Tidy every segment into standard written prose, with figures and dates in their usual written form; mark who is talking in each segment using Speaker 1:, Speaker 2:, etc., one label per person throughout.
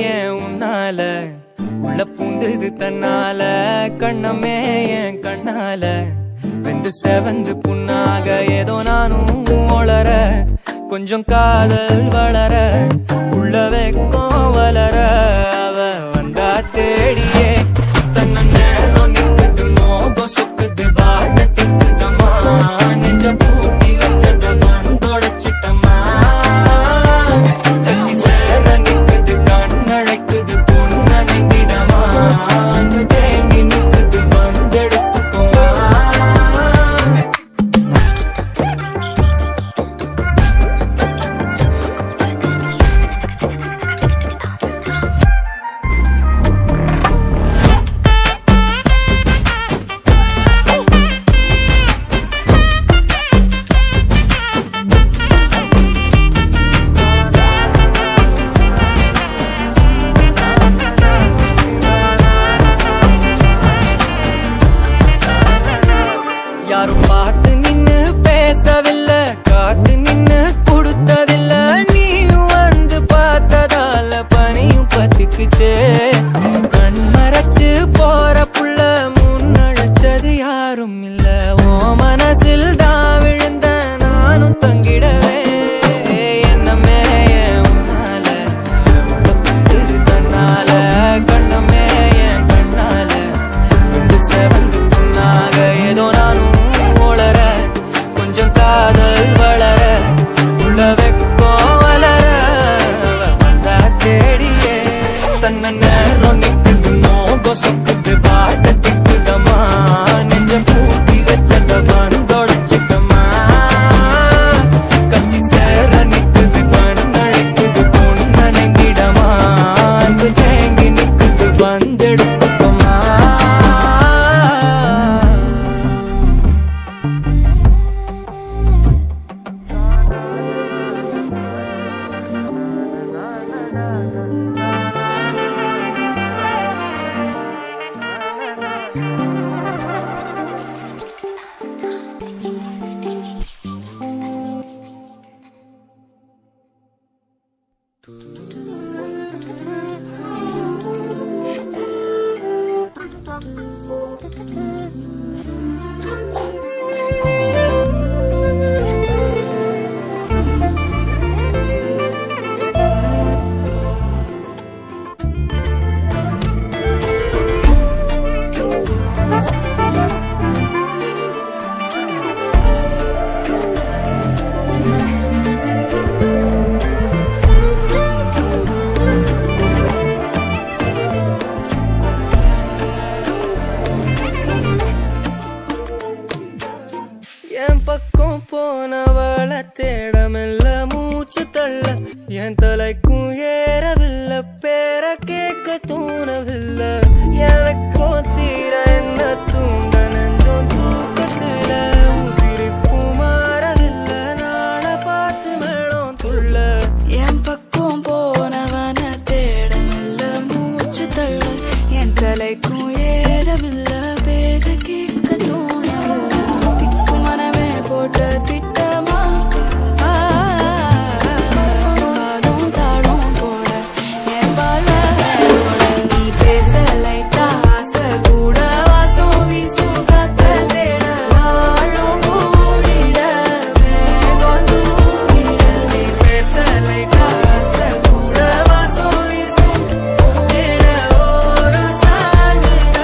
Speaker 1: ஏன் உன்னால உள்ள பூந்தது தன்னால கண்ணமே என் கண்ணால வெந்து செவந்து புண்ணாக ஏதோ நானும் ஒளர கொஞ்சம் காதல் வளர உள்ள வெக்கம் வளர அவ வந்தா தேடியே தன்ன நேரம் நிக்குது மோகம் சுக்குது வாட திக்குதம்மா நெஞ்ச பூட்டி வச்சத வந்தொடச்சிட்டம்மா கட்சி சேர நிக்குது கண்ணழைக்குது பொண்ண நெங்கிடமா அன்பு தேங்கி நிக்குது வந்தெடுத்துக்கோமா யாரும் பார்த்து நின்னு பேசவில்லை காத்து நின்னு கொடுத்ததில்லை நீயும் வந்து பார்த்ததால பனியும் பத்திக்குச்சே கண் மறைச்சு போற புள்ள முன்னழைச்சது யாரும் இல்ல ஓ மனசில் தான் விழுந்த நானும் தங்கிடவே என்னமே உன்னால உள்ள புந்தது தன்னால கண்ணமே என் கண்ணால வந்து செவந்து புண்ணாக ஏதோ நானும் கொஞ்சம் காதல் வளர உள்ள வெக்கம் வளர வந்தா தேடியே தன்ன நேரம் நிக்குது மோகம் சொக்குது பாட்ட திக்குதம்மா நெஞ்ச பூட்டி வச்சத வந்தொடச்சிட்டம்மா கட்சி சேர நிக்குது கண்ணழைக்குது பொண்ண நெங்கிடமா அன்பு தேங்கி நிக்குது வந்தெடுத்துக்கோமா என் பக்கம் போனவள தேடமெல்ல மூச்சு தள்ள என் தலைக்கும் ஏறவில்லை பேர கேட்க தூணவில்லை எனக்கோ தீர என்ன தூண்ட நெஞ்சம் தூக்கத்துல உசிரிப்பு மாறவில்லை நாள பார்த்து மேளம் துள்ள
Speaker 2: என் பக்கம் போனவன தேடமெல்ல மூச்சு தள்ள என் தலைக்கும் ஏறவில்லை பேர கேட்க தோணவில்லை மனமே போட்ட திட்டமா பாதும் தாழும் போட என் பால நீ பேச லைட்டா ஆசை கூட வாசம் வீசும் காத்த தேட ஆழம் கூடிட மேகம் தூங்கிட நீ பேச லைட்டா ஆசை கூட வாசம் வீசும் தேட ஓரம் சாஞ்சிட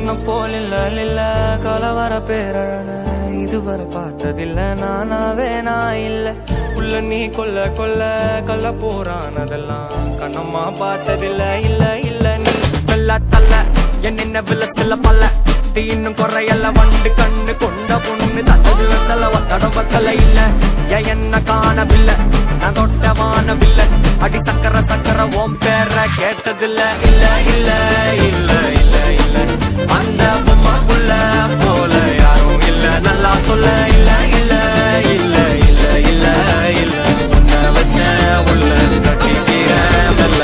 Speaker 1: உன்ன போல் இல்ல கலவர பேரழக இதுவரை பார்த்ததில்ல நானாவே நான் இல்ல உள்ள நீ கொல்ல கள்ள போறானதெல்லாம் கண்ணம்மா பார்த்ததில்ல இல்ல நீ வெள்ள தள்ள என்ன வில்ல சில பல்ல இன்னும் குறையல்ல வண்டு கண்ணு கொண்ட பொண்ணு தந்தது வெத்தல ஒத்தடம் வத்தல இல்ல என்ன காணவில்லை நான் தொட்ட வானவில்லை அடி சக்கர ஓம் பேர கேட்டதில்ல இல்ல அந்த பொம்மாக்குள்ள போல யாரும் இல்ல நல்லா சொல்ல இல்ல உன்னை வச்ச உள்ள கட்டிக்கிற மெல்ல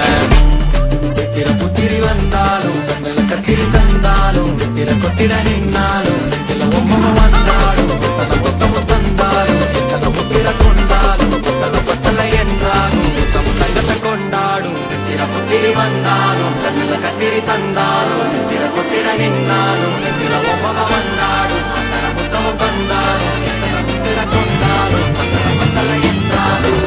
Speaker 1: சித்திர புத்திரி வந்தாலும் கண்ணுல கத்திரி தந்தாலும் வித்திர கொத்திர நின்னாலும் நெஞ்சில ஒம்ம வந்தாலும் கொத்தமும் தந்தாலும் புத்திர கொண்டாலும் கொத்தலை என்றாலும் தங்கத்தை கொண்டாடும் சித்திர புத்திரி வந்தாலும் கண்ணுல கத்திரி தந்தாலும் வித்திர கொத்திர நின்னாலும் நெஞ்சில ஒம்ம வந்தாலும் புத்தமும் தந்தாலும் புத்திர கொண்டாலும் கொத்தலை என்றாலும்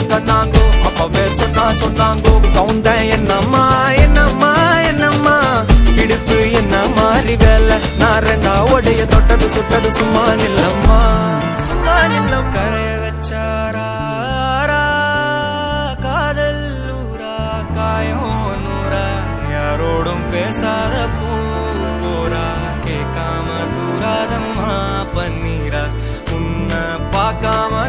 Speaker 1: கண்ணாங்கோ அப்பவே சொன்னாங்கோ கவுந்த என்னம்மா இடுப்பு என்ன மாறி வேலை நான் ரெண்டா உடைய தொட்டது சுட்டது சும்மா நில்லம்மா கரைய வச்சாரா காதல் ஊரா காயம் நூறா யாரோடும் பேசாத பூ போரா கேட்காம தூராதம்மா பன்னீரா உன்னை பார்க்காம